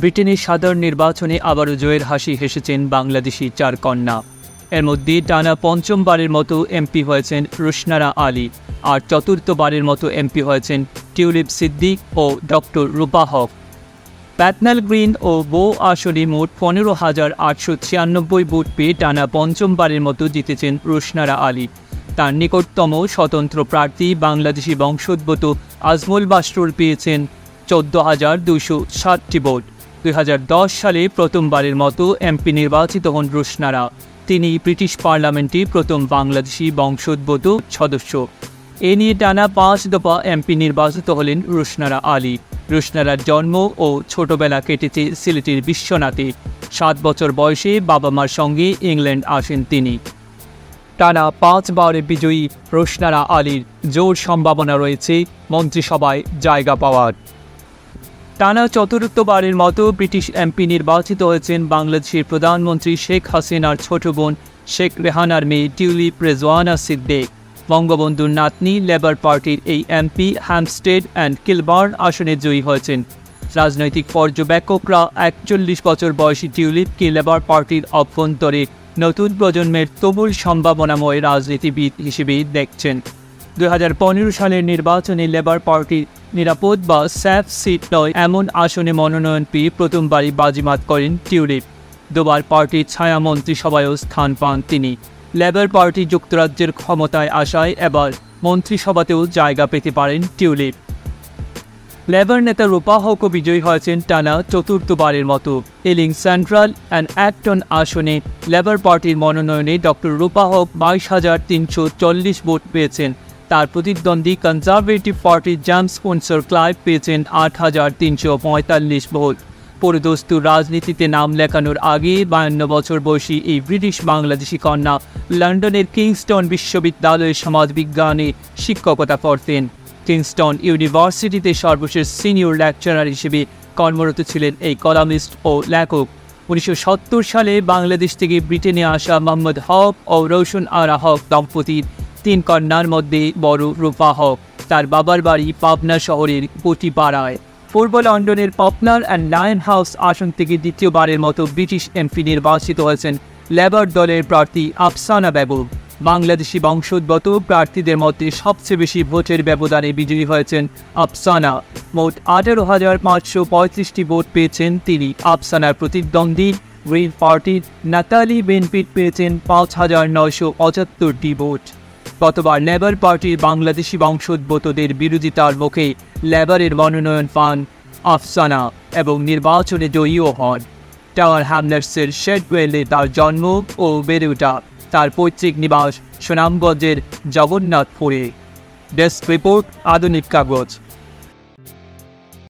ব্রিটেনের সাধারণ নির্বাচনে আবারও জয়ের হাসি হেসেছেন বাংলাদেশি চার কন্যা। এর মধ্যে টানা পঞ্চমবারের মতো এমপি হয়েছেন রুশনারা আলী, আর চতুর্থবারের মতো এমপি হয়েছেন টিউলিপ সিদ্দিক ও ডক্টর রূপা হক। প্যাটনাল গ্রিন ও বো আসনে মোট 15,896 ভোট পেয়ে টানা পঞ্চমবারের মতো জিতেছেন রুশনারা আলী। তার নিকটতম স্বতন্ত্র প্রার্থী বাংলাদেশি বংশোদ্ভূত আজমল বাসরুর পেয়েছেন 14,207টি ভোট। 2010 সালে প্রথমবারের মতো এমপি নির্বাচিত হন রুশনারা। তিনি ব্রিটিশ পার্লামেন্টে প্রথম বাংলাদেশি বংশোদ্ভূত সদস্য। এ নিয়ে টানা 5 দফা এমপি নির্বাচিত হলেন রুশনারা আলী। রুশনারার জন্ম ও ছোটবেলা কেটেছে সিলেটের বিশ্বনাথে। 7 বছর বয়সে বাবা মার সঙ্গে ইংল্যান্ড আসেন তিনি। টানা 5 বারে বিজয়ী রুশনারা আলীর জোর সম্ভাবনা রয়েছে মন্ত্রিসভায় জায়গা পাওয়ার। টানা চতুর্থবারের মতো ব্রিটিশ এমপি নির্বাচিত হয়েছেন বাংলাদেশের প্রধানমন্ত্রী শেখ হাসিনার ছোট বোন শেখ রেহানার মেয়ে টিউলিপ রেজওয়ানা সিদ্দিক। বঙ্গবন্ধুর নাতনি লেবার পার্টির এই এমপি হ্যাম্পস্টেড অ্যান্ড কিলবার্ন আসনে জয়ী হয়েছেন। রাজনৈতিক পর্যবেক্ষকরা 41 বছর বয়সী টিউলিপকে লেবার পার্টির অভ্যন্তরে নতুন প্রজন্মের তুমুল সম্ভাবনাময় রাজনীতিবিদ হিসেবে দেখছেন। 2015 সালের নির্বাচনে লেবার পার্টির নিরাপদ বা সেফ সিট নয় এমন আসনে মনোনয়ন পেয়ে প্রথমবারই বাজিমাত করেন টিউলিপ। দুবার পার্টির ছায়া মন্ত্রিসভায়ও স্থান পান তিনি। লেবার পার্টি যুক্তরাজ্যের ক্ষমতায় আসায় এবার মন্ত্রিসভাতেও জায়গা পেতে পারেন টিউলিপ। লেবার নেতা রূপা হকও বিজয়ী হয়েছেন টানা চতুর্থবারের মতো। এলিং সেন্ট্রাল অ্যান্ড অ্যাক্টন আসনে লেবার পার্টির মনোনয়নে ডক্টর রূপা হক 22,340 ভোট পেয়েছেন। তার প্রতিদ্বন্দ্বী কনজারভেটিভ পার্টির জেমস স্পেন্সার ক্লাইভ পেয়েছেন 8,345 ভোট। পরিদস্তুর রাজনীতিতে নাম লেখানোর আগে 52 বছর বয়সী এই ব্রিটিশ বাংলাদেশি কন্যা লন্ডনের কিংস্টন বিশ্ববিদ্যালয়ে সমাজবিজ্ঞানে শিক্ষকতা করতেন। কিংস্টন ইউনিভার্সিটিতে সর্বশেষ সিনিয়র লেকচারার হিসেবে কর্মরত ছিলেন এই কলামিস্ট ও লেখক। 1970 সালে বাংলাদেশ থেকে ব্রিটেনে আসা মোহাম্মদ হক ও রৌশন আরা হক দম্পতির 3 কন্যার মধ্যে বড় রূপা হক। তার বাবার বাড়ি পাবনা শহরের কোটিপাড়ায়। পূর্ব লন্ডনের পপলার অ্যান্ড লায়ন হাউস আসন থেকে দ্বিতীয়বারের মতো ব্রিটিশ এমপি নির্বাচিত হয়েছেন লেবার দলের প্রার্থী আফসানা বেগম। বাংলাদেশি বংশোদ্ভূত প্রার্থীদের মধ্যে সবচেয়ে বেশি ভোটের ব্যবধানে বিজয়ী হয়েছেন আফসানা। মোট 18,535টি ভোট পেয়েছেন তিনি। আফসানার প্রতিদ্বন্দ্বী গ্রিন পার্টির নাতালি বেনফিট পেয়েছেন 5,975টি ভোট। গতবার লেবার পার্টির বাংলাদেশি বংশোদ্ভূতদের বিরোধিতার মুখে লেবারের মনোনয়ন পান আফসানা এবং নির্বাচনে জয়ীও হন। টাওয়ার হ্যামলেটসের শেডওয়েলে তার জন্ম ও বেড়ে ওঠা। তার পৈতৃক নিবাস সুনামগঞ্জের জগন্নাথপুরে। ডেস্ক রিপোর্ট, আধুনিক কাগজ।